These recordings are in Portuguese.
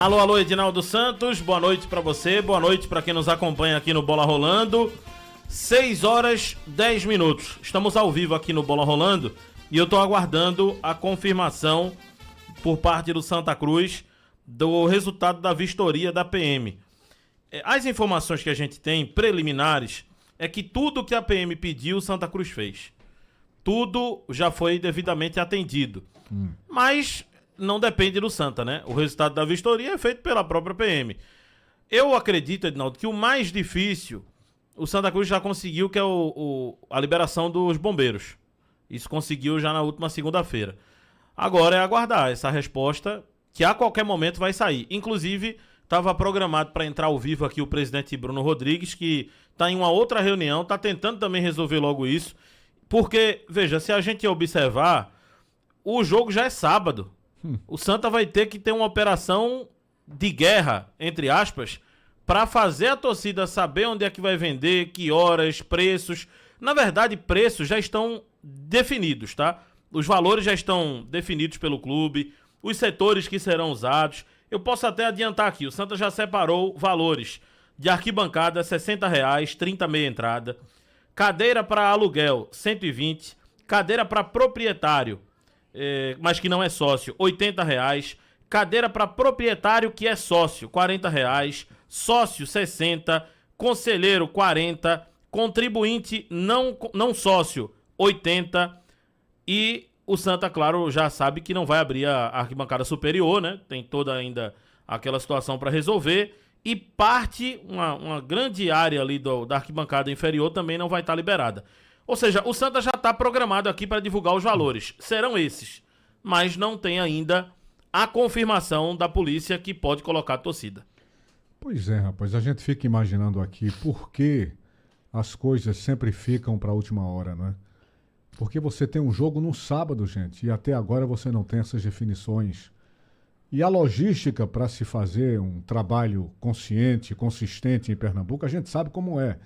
Alô, alô, Edinaldo Santos, boa noite pra você, boa noite pra quem nos acompanha aqui no Bola Rolando. 6 horas 10 minutos. Estamos ao vivo aqui no Bola Rolando e eu tô aguardando a confirmação por parte do Santa Cruz do resultado da vistoria da PM. As informações que a gente tem preliminares é que tudo que a PM pediu, o Santa Cruz fez. Tudo já foi devidamente atendido. Mas não depende do Santa, né? O resultado da vistoria é feito pela própria PM. Eu acredito, Edinaldo, que o mais difícil, o Santa Cruz já conseguiu, que é a liberação dos bombeiros. Isso conseguiu já na última segunda-feira. Agora é aguardar essa resposta, que a qualquer momento vai sair. Inclusive, estava programado para entrar ao vivo aqui o presidente Bruno Rodrigues, que está em uma outra reunião, está tentando também resolver logo isso. Porque, veja, se a gente observar, o jogo já é sábado. O Santa vai ter que ter uma operação de guerra, entre aspas, para fazer a torcida saber onde é que vai vender, que horas, preços. Na verdade, preços já estão definidos, tá? Os valores já estão definidos pelo clube, os setores que serão usados. Eu posso até adiantar aqui, o Santa já separou valores de arquibancada, R$60, 30 meia entrada. Cadeira para aluguel, 120. Cadeira para proprietário, mas que não é sócio, R$80. Cadeira para proprietário que é sócio, R$40. Sócio, 60. Conselheiro, 40. Contribuinte não sócio, 80. E o Santa, claro, já sabe que não vai abrir a arquibancada superior, né? Tem toda ainda aquela situação para resolver. E uma grande área ali da arquibancada inferior também não vai estar liberada. Ou seja, o Santa já está programado aqui para divulgar os valores. Serão esses. Mas não tem ainda a confirmação da polícia que pode colocar a torcida. Pois é, rapaz. A gente fica imaginando aqui por que as coisas sempre ficam para a última hora, não é? Porque você tem um jogo no sábado, gente, e até agora você não tem essas definições. E a logística para se fazer um trabalho consciente, consistente em Pernambuco, a gente sabe como é.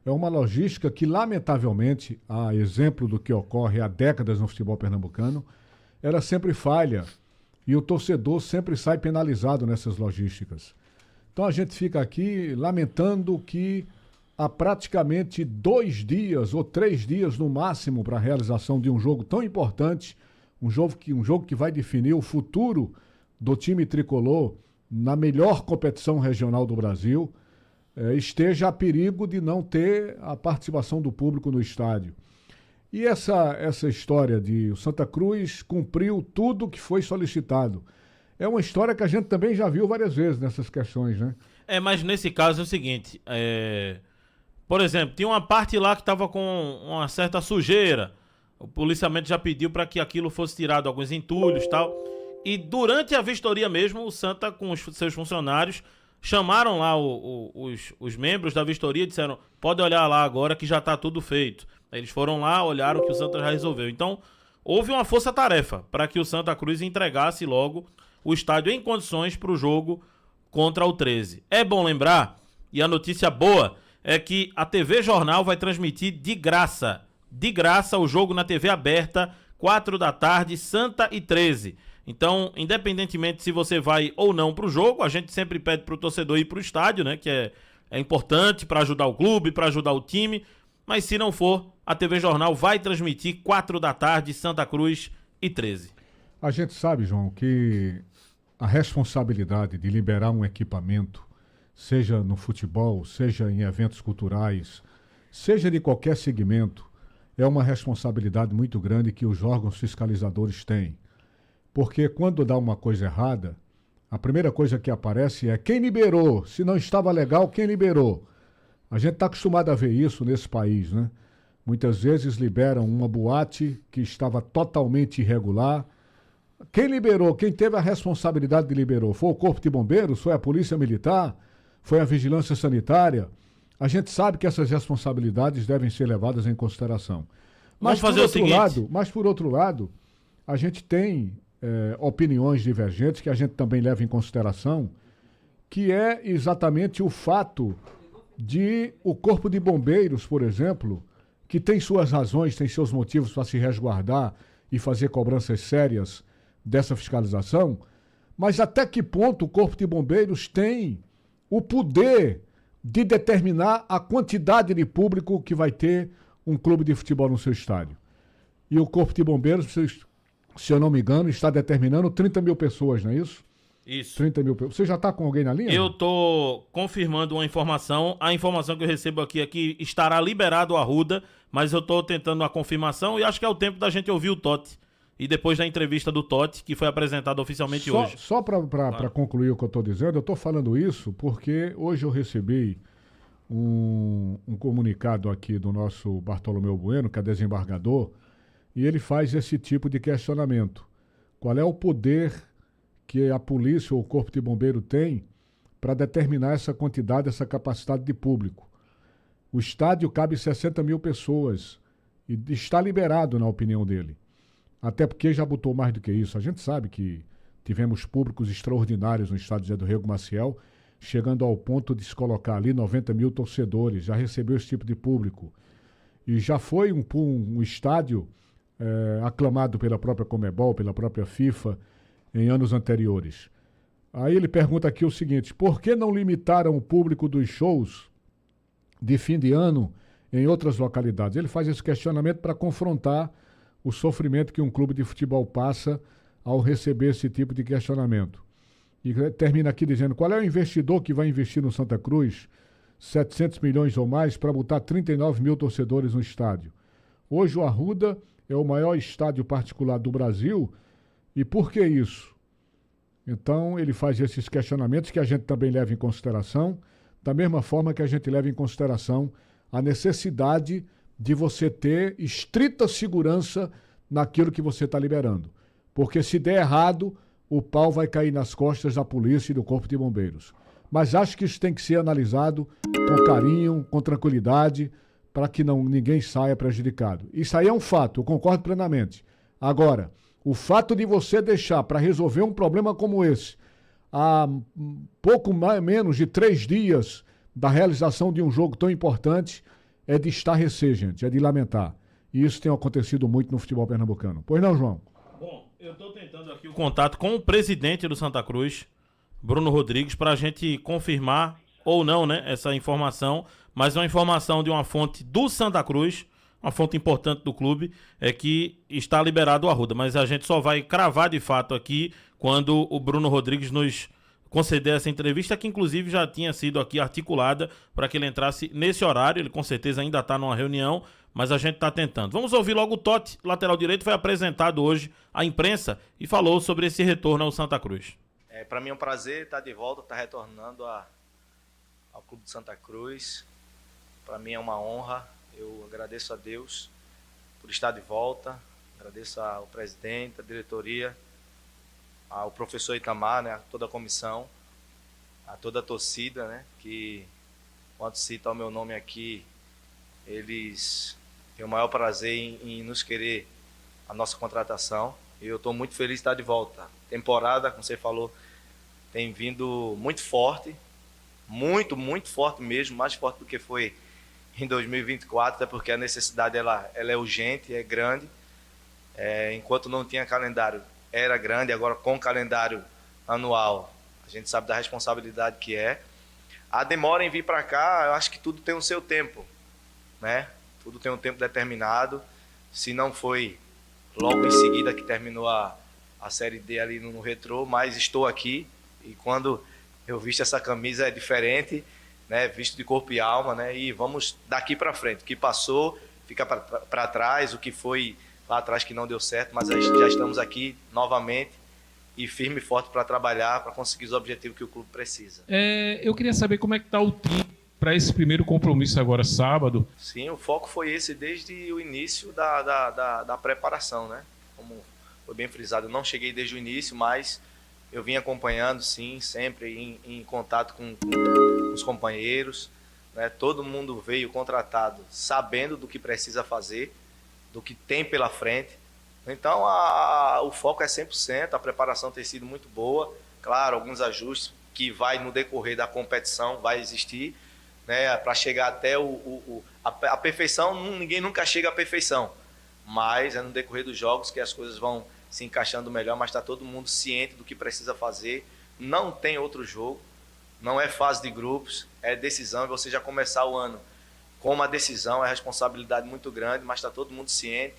É uma logística que, lamentavelmente, a exemplo do que ocorre há décadas no futebol pernambucano, ela sempre falha e o torcedor sempre sai penalizado nessas logísticas. Então a gente fica aqui lamentando que há praticamente 2 dias ou 3 dias no máximo para a realização de um jogo tão importante, um jogo que vai definir o futuro do time tricolor na melhor competição regional do Brasil, esteja a perigo de não ter a participação do público no estádio. E essa história de o Santa Cruz cumpriu tudo que foi solicitado. É uma história que a gente também já viu várias vezes nessas questões, né? Mas nesse caso é o seguinte, por exemplo, tinha uma parte lá que estava com uma certa sujeira. O policiamento já pediu para que aquilo fosse tirado, alguns entulhos e tal. E durante a vistoria mesmo, o Santa, com os seus funcionários, chamaram lá os membros da vistoria e disseram: pode olhar lá agora que já está tudo feito. Eles foram lá, olharam que o Santa já resolveu. Então, houve uma força-tarefa para que o Santa Cruz entregasse logo o estádio em condições para o jogo contra o 13. É bom lembrar, e a notícia boa, é que a TV Jornal vai transmitir de graça o jogo na TV aberta, 4 da tarde, Santa e 13. Então, independentemente se você vai ou não para o jogo, a gente sempre pede para o torcedor ir para o estádio, né? Que é importante para ajudar o clube, para ajudar o time. Mas se não for, a TV Jornal vai transmitir 4 da tarde, Santa Cruz e 13. A gente sabe, João, que a responsabilidade de liberar um equipamento, seja no futebol, seja em eventos culturais, seja de qualquer segmento, é uma responsabilidade muito grande que os órgãos fiscalizadores têm. Porque quando dá uma coisa errada, a primeira coisa que aparece é quem liberou. Se não estava legal, quem liberou? A gente está acostumado a ver isso nesse país, né? Muitas vezes liberam uma boate que estava totalmente irregular. Quem liberou? Quem teve a responsabilidade de liberou? Foi o Corpo de Bombeiros? Foi a Polícia Militar? Foi a Vigilância Sanitária? A gente sabe que essas responsabilidades devem ser levadas em consideração. Mas, por outro lado, a gente tem opiniões divergentes que a gente também leva em consideração, que é exatamente o fato de o Corpo de Bombeiros, por exemplo, que tem suas razões, tem seus motivos para se resguardar e fazer cobranças sérias dessa fiscalização, Mas até que ponto o Corpo de Bombeiros tem o poder de determinar a quantidade de público que vai ter um clube de futebol no seu estádio? E o Corpo de Bombeiros, se eu não me engano, está determinando 30 mil pessoas, não é isso? Isso. 30 mil pessoas. Você já está com alguém na linha? Eu estou confirmando uma informação. A informação que eu recebo aqui é que estará liberado o Arruda, mas eu estou tentando uma confirmação e acho que é o tempo da gente ouvir o Totti. E depois da entrevista do Totti, que foi apresentada oficialmente hoje. Só para concluir o que eu estou dizendo, eu estou falando isso porque hoje eu recebi um comunicado aqui do nosso Bartolomeu Bueno, que é desembargador, e ele faz esse tipo de questionamento. Qual é o poder que a polícia ou o Corpo de Bombeiro tem para determinar essa quantidade, essa capacidade de público? O estádio cabe 60 mil pessoas e está liberado, na opinião dele. Até porque já botou mais do que isso. A gente sabe que tivemos públicos extraordinários no estádio Zé do Rego Maciel, chegando ao ponto de se colocar ali 90 mil torcedores. Já recebeu esse tipo de público. E já foi um estádio aclamado pela própria Conmebol, pela própria FIFA, em anos anteriores. Aí ele pergunta aqui o seguinte: por que não limitaram o público dos shows de fim de ano em outras localidades? Ele faz esse questionamento para confrontar o sofrimento que um clube de futebol passa ao receber esse tipo de questionamento. E termina aqui dizendo: qual é o investidor que vai investir no Santa Cruz 700 milhões ou mais para botar 39 mil torcedores no estádio? Hoje o Arruda é o maior estádio particular do Brasil. E por que isso? Então ele faz esses questionamentos que a gente também leva em consideração, da mesma forma que a gente leva em consideração a necessidade de você ter estrita segurança naquilo que você está liberando. Porque se der errado, o pau vai cair nas costas da polícia e do Corpo de Bombeiros. Mas acho que isso tem que ser analisado com carinho, com tranquilidade, para que ninguém saia prejudicado. Isso aí é um fato, eu concordo plenamente. Agora, o fato de você deixar para resolver um problema como esse, há pouco menos de 3 dias da realização de um jogo tão importante, é de estarrecer, gente, é de lamentar. E isso tem acontecido muito no futebol pernambucano. Pois não, João? Bom, eu estou tentando aqui o contato com o presidente do Santa Cruz, Bruno Rodrigues, para a gente confirmar ou não, né, essa informação, mas uma informação de uma fonte do Santa Cruz, uma fonte importante do clube, é que está liberado o Arruda, mas a gente só vai cravar de fato aqui quando o Bruno Rodrigues nos conceder essa entrevista, que inclusive já tinha sido aqui articulada para que ele entrasse nesse horário. Ele com certeza ainda está numa reunião, mas a gente está tentando. Vamos ouvir logo o Totti, lateral direito, foi apresentado hoje à imprensa e falou sobre esse retorno ao Santa Cruz. Para mim é um prazer estar de volta, estar retornando ao Clube de Santa Cruz. Para mim é uma honra. Eu agradeço a Deus por estar de volta, agradeço ao presidente, à diretoria, ao professor Itamar, né, a toda a comissão, a toda a torcida, né, que quando cita o meu nome aqui, eles têm o maior prazer em nos querer a nossa contratação. E eu estou muito feliz de estar de volta. Temporada, como você falou, tem vindo muito forte, muito forte mesmo, mais forte do que foi em 2024, até porque a necessidade ela é urgente, é grande. Enquanto não tinha calendário, era grande, agora com calendário anual, a gente sabe da responsabilidade que é. A demora em vir para cá, eu acho que tudo tem o seu tempo, né? Tudo tem um tempo determinado. Se não foi logo em seguida que terminou a Série D ali no Retrô, mas estou aqui e quando eu visto essa camisa é diferente, né? Visto de corpo e alma, né? E vamos daqui para frente. O que passou fica para trás, o que foi lá atrás que não deu certo, mas já estamos aqui novamente e firme e forte para trabalhar, para conseguir os objetivos que o clube precisa. Eu queria saber como é que está o time para esse primeiro compromisso agora sábado. Sim, o foco foi esse desde o início da preparação, né? Como foi bem frisado, eu não cheguei desde o início, mas eu vim acompanhando, sim, sempre em contato com os companheiros, né? Todo mundo veio contratado sabendo do que precisa fazer, do que tem pela frente. Então o foco é 100%, a preparação tem sido muito boa. Claro, alguns ajustes que vai no decorrer da competição vai existir, né, para chegar até a perfeição. Ninguém nunca chega à perfeição, mas é no decorrer dos jogos que as coisas vão se encaixando melhor, mas está todo mundo ciente do que precisa fazer. Não tem outro jogo, não é fase de grupos, é decisão, e você já começar o ano com uma decisão, é responsabilidade muito grande, mas está todo mundo ciente.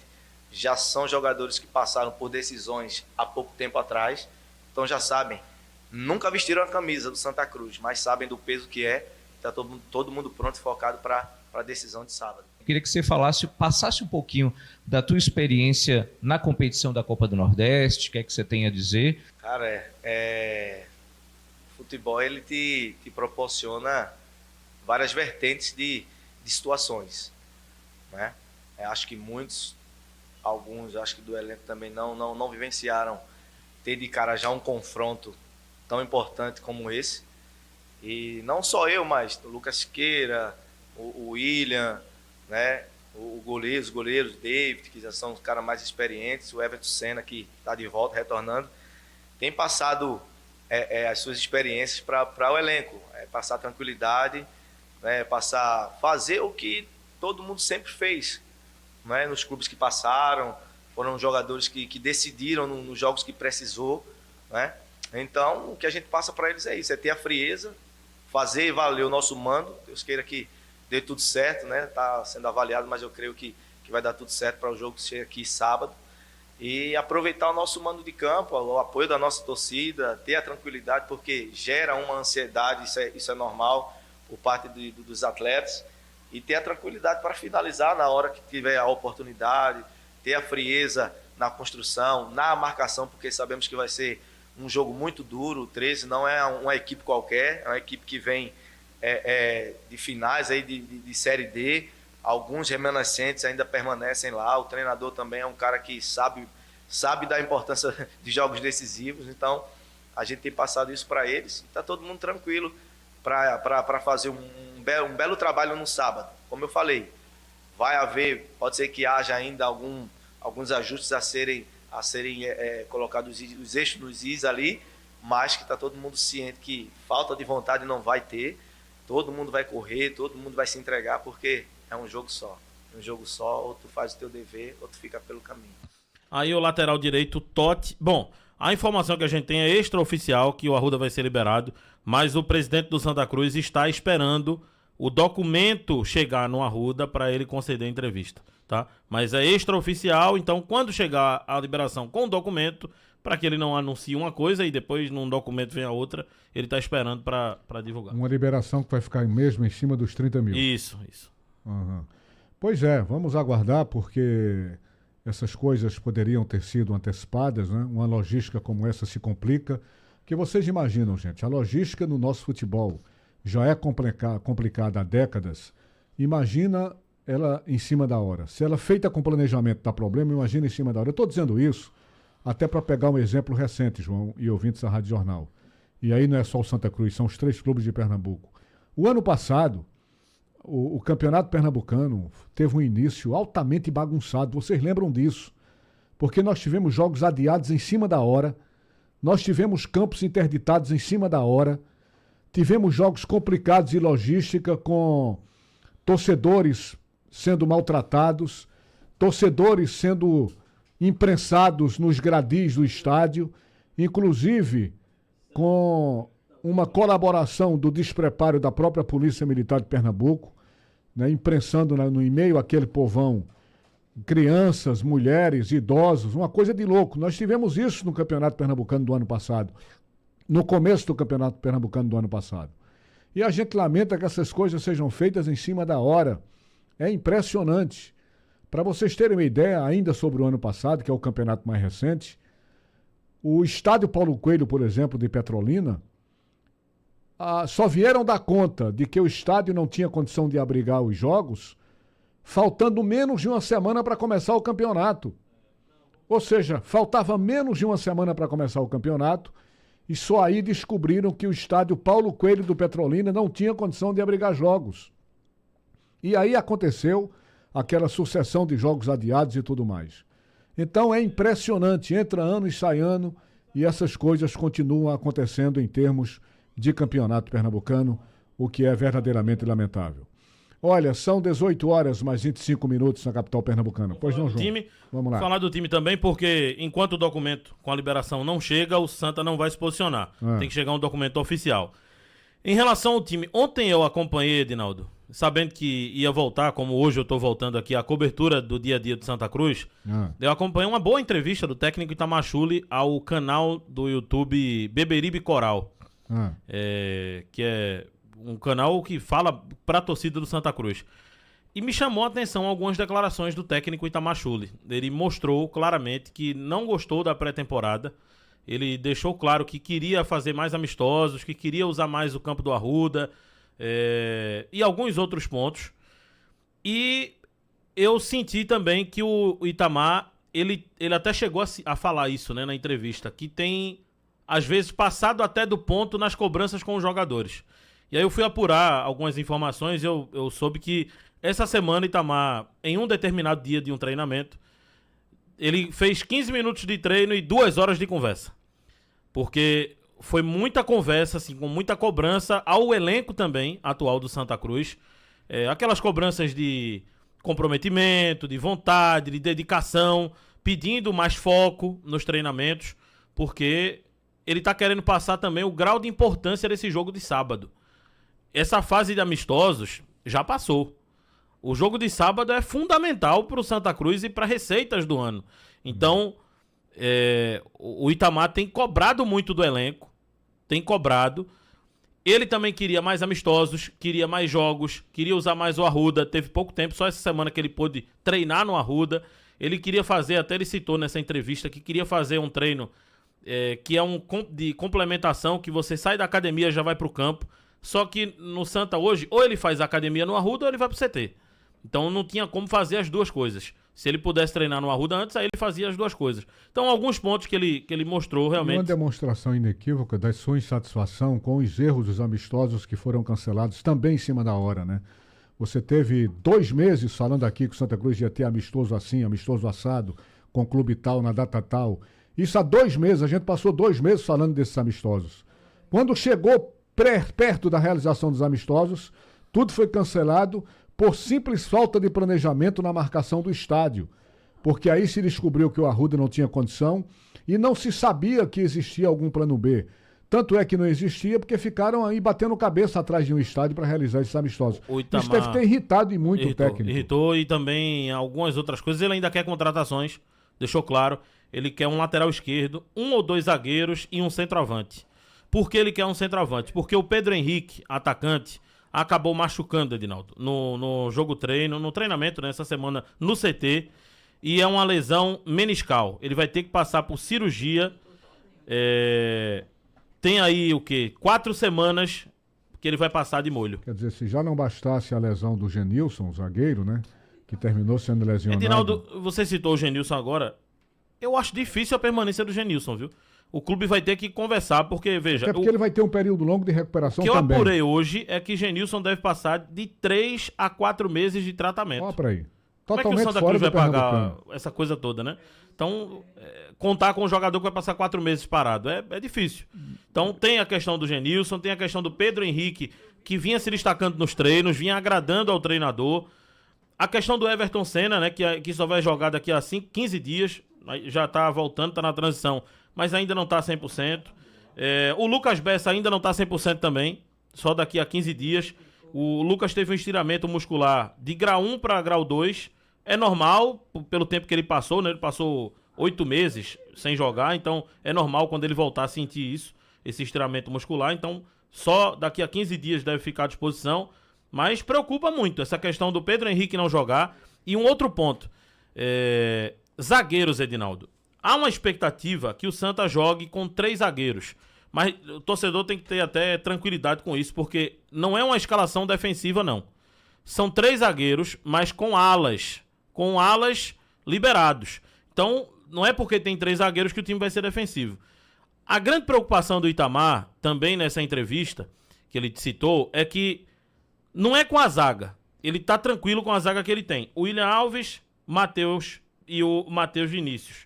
Já são jogadores que passaram por decisões há pouco tempo atrás, então já sabem, nunca vestiram a camisa do Santa Cruz, mas sabem do peso que é, está todo mundo pronto e focado para a decisão de sábado. Eu queria que você passasse um pouquinho da tua experiência na competição da Copa do Nordeste, o que é que você tem a dizer? Cara, futebol ele te proporciona várias vertentes de situações, né? Acho que alguns, acho que do elenco também não vivenciaram ter de cara já um confronto tão importante como esse. E não só eu, mas o Lucas Siqueira, o William, né? Os goleiros, David, que já são os caras mais experientes, o Everton Senna, que está de volta, retornando, tem passado as suas experiências para o elenco, passar tranquilidade, né? Fazer o que todo mundo sempre fez, né? Nos clubes que passaram, foram jogadores que decidiram nos jogos que precisou, né? Então, o que a gente passa para eles é isso, é ter a frieza, fazer valer o nosso mando. Deus queira que dê tudo certo, né? Está sendo avaliado, mas eu creio que vai dar tudo certo para o jogo que chega aqui sábado. E aproveitar o nosso mando de campo, o apoio da nossa torcida, ter a tranquilidade, porque gera uma ansiedade, isso é normal por parte dos atletas. E ter a tranquilidade para finalizar na hora que tiver a oportunidade, ter a frieza na construção, na marcação, porque sabemos que vai ser um jogo muito duro. O 13 não é uma equipe qualquer, é uma equipe que vem de finais aí de Série D. Alguns remanescentes ainda permanecem lá. O treinador também é um cara que sabe da importância de jogos decisivos. Então, a gente tem passado isso para eles. Está todo mundo tranquilo para fazer um belo trabalho no sábado. Como eu falei, pode ser que haja ainda alguns ajustes a serem colocados os eixos nos is ali, mas que está todo mundo ciente que falta de vontade não vai ter. Todo mundo vai correr, todo mundo vai se entregar, porque é um jogo só. Um jogo só, ou tu faz o teu dever, ou tu fica pelo caminho. Aí o lateral direito, Totti. Bom, a informação que a gente tem é extraoficial, que o Arruda vai ser liberado, mas o presidente do Santa Cruz está esperando o documento chegar no Arruda para ele conceder a entrevista, tá? Mas é extraoficial, então quando chegar a liberação com o documento, para que ele não anuncie uma coisa e depois num documento vem a outra, ele está esperando para divulgar. Uma liberação que vai ficar mesmo em cima dos 30 mil. Isso. Uhum. Pois é, vamos aguardar, porque essas coisas poderiam ter sido antecipadas, né? Uma logística como essa se complica. Porque vocês imaginam, gente, a logística no nosso futebol já é complicada há décadas. Imagina ela em cima da hora. Se ela feita com planejamento dá problema, imagina em cima da hora. Eu estou dizendo isso até para pegar um exemplo recente, João, e ouvintes da Rádio Jornal. E aí não é só o Santa Cruz, são os 3 clubes de Pernambuco. O ano passado, o Campeonato Pernambucano teve um início altamente bagunçado. Vocês lembram disso? Porque nós tivemos jogos adiados em cima da hora, nós tivemos campos interditados em cima da hora, tivemos jogos complicados de logística, com torcedores sendo maltratados, torcedores sendo imprensados nos gradis do estádio, inclusive com uma colaboração do despreparo da própria Polícia Militar de Pernambuco, né, imprensando no e-mail aquele povão, crianças, mulheres, idosos, uma coisa de louco. Nós tivemos isso no Campeonato Pernambucano do ano passado, no começo do Campeonato Pernambucano do ano passado. E a gente lamenta que essas coisas sejam feitas em cima da hora. É impressionante. Para vocês terem uma ideia, ainda sobre o ano passado, que é o campeonato mais recente, o estádio Paulo Coelho, por exemplo, de Petrolina, só vieram dar conta de que o estádio não tinha condição de abrigar os jogos, faltando menos de uma semana para começar o campeonato. Ou seja, faltava menos de uma semana para começar o campeonato, e só aí descobriram que o estádio Paulo Coelho do Petrolina não tinha condição de abrigar jogos. E aí aconteceu aquela sucessão de jogos adiados e tudo mais. Então é impressionante, entra ano e sai ano, e essas coisas continuam acontecendo em termos de campeonato pernambucano, o que é verdadeiramente lamentável. Olha, são 18 horas mais 25 minutos na capital pernambucana. Pois não, João? Time, Vamos lá. falar do time também, porque enquanto o documento com a liberação não chega, o Santa não vai se posicionar. Tem que chegar um documento oficial. Em relação ao time, ontem eu acompanhei, Edinaldo, sabendo que ia voltar, como hoje eu estou voltando aqui, a cobertura do dia a dia de Santa Cruz. Eu acompanhei uma boa entrevista do técnico Itamachule ao canal do YouTube Beberibe Coral, que é um canal que fala para a torcida do Santa Cruz. E me chamou a atenção algumas declarações do técnico Itamachule. Ele mostrou claramente que não gostou da pré-temporada. Ele deixou claro que queria fazer mais amistosos, que queria usar mais o campo do Arruda, e alguns outros pontos. E eu senti também que o Itamar, ele até chegou a falar isso, né, na entrevista, que tem, às vezes, passado até do ponto nas cobranças com os jogadores. E aí eu fui apurar algumas informações e eu soube que essa semana Itamar, em um determinado dia de um treinamento, ele fez 15 minutos de treino e 2 horas de conversa. Porque foi muita conversa, assim, com muita cobrança ao elenco também atual do Santa Cruz. Aquelas cobranças de comprometimento, de vontade, de dedicação, pedindo mais foco nos treinamentos, porque ele tá querendo passar também o grau de importância desse jogo de sábado. Essa fase de amistosos já passou. O jogo de sábado é fundamental para o Santa Cruz e para receitas do ano. Então, o Itamar tem cobrado muito do elenco. Tem cobrado. Ele também queria mais amistosos, queria mais jogos, queria usar mais o Arruda. Teve pouco tempo, só essa semana que ele pôde treinar no Arruda. Ele queria fazer, até ele citou nessa entrevista, que queria fazer um treino que é de complementação, que você sai da academia e já vai para o campo. Só que no Santa hoje, ou ele faz academia no Arruda ou ele vai pro CT. Então não tinha como fazer as duas coisas. Se ele pudesse treinar no Arruda antes, aí ele fazia as duas coisas. Então alguns pontos que ele mostrou realmente. Uma demonstração inequívoca da sua insatisfação com os erros dos amistosos que foram cancelados também em cima da hora, né? Você teve 2 meses falando aqui que o Santa Cruz ia ter amistoso assim, amistoso assado, com clube tal, na data tal. Isso há 2 meses, a gente passou 2 meses falando desses amistosos. Quando chegou perto da realização dos amistosos, tudo foi cancelado por simples falta de planejamento na marcação do estádio, porque aí se descobriu que o Arruda não tinha condição e não se sabia que existia algum plano B. Tanto é que não existia porque ficaram aí batendo cabeça atrás de um estádio para realizar esses amistosos. Isso deve ter irritado e muito o técnico. Irritou, e também algumas outras coisas. Ele ainda quer contratações, deixou claro. Ele quer um lateral esquerdo, 1 ou 2 zagueiros e um centroavante. Por que ele quer um centroavante? Porque o Pedro Henrique, atacante, acabou machucando, Edinaldo, no jogo treino, no treinamento, nessa semana, no CT, e é uma lesão meniscal. Ele vai ter que passar por cirurgia. Tem aí, 4 semanas que ele vai passar de molho. Quer dizer, se já não bastasse a lesão do Genilson, o zagueiro, né, que terminou sendo lesionado... Edinaldo, você citou o Genilson agora. Eu acho difícil a permanência do Genilson, viu? O clube vai ter que conversar, porque, veja... Até porque ele vai ter um período longo de recuperação também. O que eu apurei hoje é que Genilson deve passar de 3 a 4 meses de tratamento. Ó, pra aí. Como é que o Santa Cruz vai pagar essa coisa toda, né? Então, contar com um jogador que vai passar 4 meses parado é difícil. Então, tem a questão do Genilson, tem a questão do Pedro Henrique, que vinha se destacando nos treinos, vinha agradando ao treinador. A questão do Everton Senna, né, que só vai jogar daqui a 15 dias, já tá voltando, tá na transição, mas ainda não tá 100%. O Lucas Bessa ainda não tá 100% também, só daqui a 15 dias. O Lucas teve um estiramento muscular de grau 1 para grau 2. É normal, pelo tempo que ele passou, né? Ele passou 8 meses sem jogar, então é normal quando ele voltar a sentir isso, esse estiramento muscular. Então, só daqui a 15 dias deve ficar à disposição. Mas preocupa muito essa questão do Pedro Henrique não jogar. E um outro ponto, zagueiros, Edinaldo. Há uma expectativa que o Santa jogue com 3 zagueiros. Mas o torcedor tem que ter até tranquilidade com isso, porque não é uma escalação defensiva, não. São 3 zagueiros, mas com alas liberados. Então, não é porque tem 3 zagueiros que o time vai ser defensivo. A grande preocupação do Itamar, também nessa entrevista que ele citou, é que não é com a zaga. Ele tá tranquilo com a zaga que ele tem. O William Alves, Matheus e o Matheus Vinícius.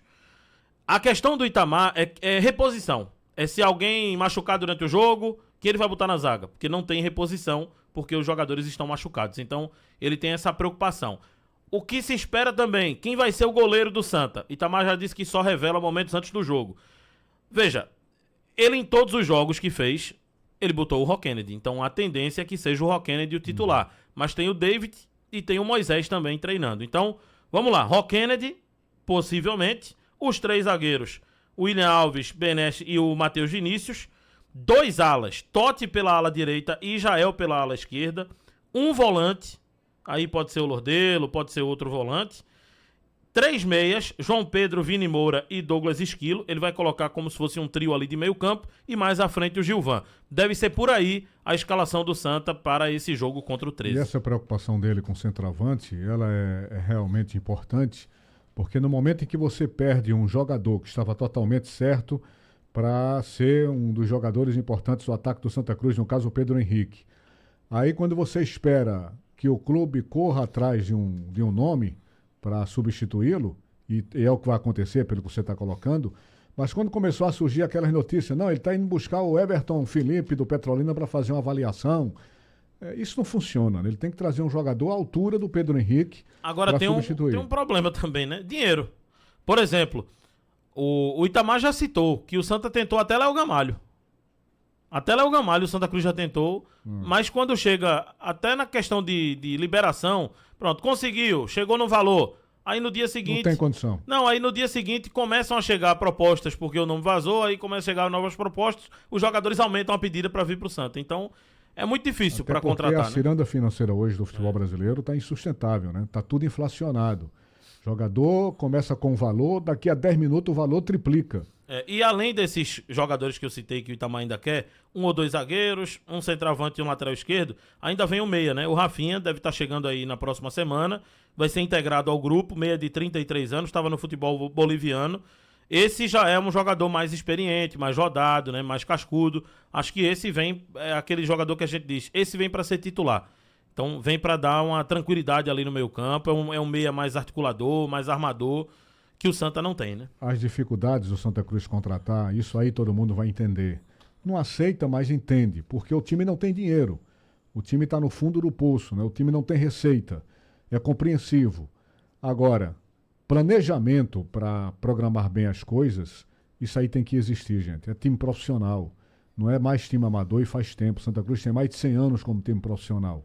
A questão do Itamar é reposição. É se alguém machucar durante o jogo, Quem ele vai botar na zaga? Porque não tem reposição, porque os jogadores estão machucados. Então, ele tem essa preocupação. O que se espera também, quem vai ser o goleiro do Santa? Itamar já disse que só revela momentos antes do jogo. Veja, ele em todos os jogos que fez, ele botou o Rock Kennedy. Então, a tendência é que seja o Rock Kennedy o titular. Mas tem o David e tem o Moisés também treinando. Então, vamos lá. Rock Kennedy, possivelmente. Os 3 zagueiros, o William Alves, Benesch e o Matheus Vinícius. 2 alas, Totti pela ala direita e Jael pela ala esquerda. Um volante, aí pode ser o Lordelo, pode ser outro volante. 3 meias, João Pedro, Vini Moura e Douglas Esquilo. Ele vai colocar como se fosse um trio ali de meio campo. E mais à frente o Gilvan. Deve ser por aí a escalação do Santa para esse jogo contra o 13. E essa preocupação dele com o centroavante, ela é realmente importante, porque no momento em que você perde um jogador que estava totalmente certo para ser um dos jogadores importantes do ataque do Santa Cruz, no caso o Pedro Henrique. Aí quando você espera que o clube corra atrás de um nome para substituí-lo, e é o que vai acontecer pelo que você está colocando, mas quando começou a surgir aquelas notícias, não, ele está indo buscar o Everton Felipe do Petrolina para fazer uma avaliação, isso não funciona, né? Ele tem que trazer um jogador à altura do Pedro Henrique. Agora tem um problema também, né? Dinheiro. Por exemplo, o Itamar já citou que o Santa tentou até Léo Gamalho. Até Léo Gamalho o Santa Cruz já tentou, mas quando chega até na questão de liberação, pronto, conseguiu, chegou no valor. Aí no dia seguinte... Não tem condição. Não, aí no dia seguinte começam a chegar propostas porque o nome vazou, aí começam a chegar novas propostas, os jogadores aumentam a pedida para vir pro Santa. Então, é muito difícil para contratar. A ciranda financeira hoje do futebol brasileiro está insustentável, né? Tá tudo inflacionado. Jogador começa com um valor, daqui a 10 minutos o valor triplica. E além desses jogadores que eu citei que o Itamar ainda quer, 1 ou 2 zagueiros, um centroavante e um lateral esquerdo, ainda vem o meia, né? O Rafinha deve estar chegando aí na próxima semana, vai ser integrado ao grupo, meia de 33 anos, estava no futebol boliviano. Esse já é um jogador mais experiente, mais rodado, né? Mais cascudo. Acho que esse vem, é aquele jogador que a gente diz, esse vem para ser titular. Então vem para dar uma tranquilidade ali no meio campo, é um meia mais articulador, mais armador, que o Santa não tem, né? As dificuldades do Santa Cruz contratar, isso aí todo mundo vai entender. Não aceita, mas entende, porque o time não tem dinheiro. O time está no fundo do poço, né? O time não tem receita. É compreensivo. Agora, planejamento para programar bem as coisas, isso aí tem que existir, gente. É time profissional. Não é mais time amador e faz tempo. Santa Cruz tem mais de 100 anos como time profissional.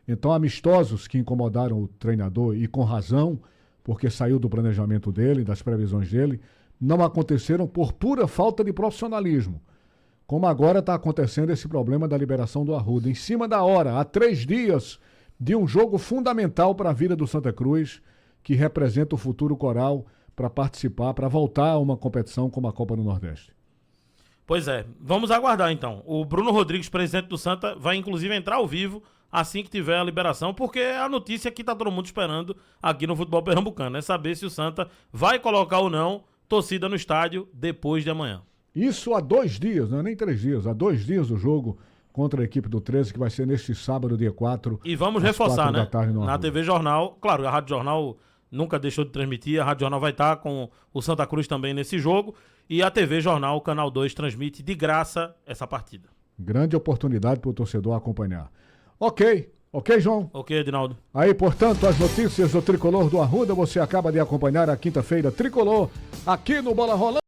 Então, amistosos que incomodaram o treinador, e com razão, porque saiu do planejamento dele, das previsões dele, não aconteceram por pura falta de profissionalismo. Como agora está acontecendo esse problema da liberação do Arruda, em cima da hora, há 3 dias de um jogo fundamental para a vida do Santa Cruz, que representa o futuro coral para participar, para voltar a uma competição como a Copa do Nordeste. Pois é, vamos aguardar então. O Bruno Rodrigues, presidente do Santa, vai inclusive entrar ao vivo assim que tiver a liberação, porque é a notícia que tá todo mundo esperando aqui no futebol pernambucano, é saber se o Santa vai colocar ou não torcida no estádio depois de amanhã. Isso há 2 dias, não é nem 3 dias, há 2 dias do jogo contra a equipe do 13, que vai ser neste sábado, dia 4. E vamos reforçar, né? Na TV Jornal, claro, a Rádio Jornal nunca deixou de transmitir, a Rádio Jornal vai estar com o Santa Cruz também nesse jogo, e a TV Jornal, Canal 2, transmite de graça essa partida. Grande oportunidade para o torcedor acompanhar. Ok, João? Ok, Edinaldo. Aí, portanto, as notícias do Tricolor do Arruda, você acaba de acompanhar a quinta-feira Tricolor aqui no Bola Rolando.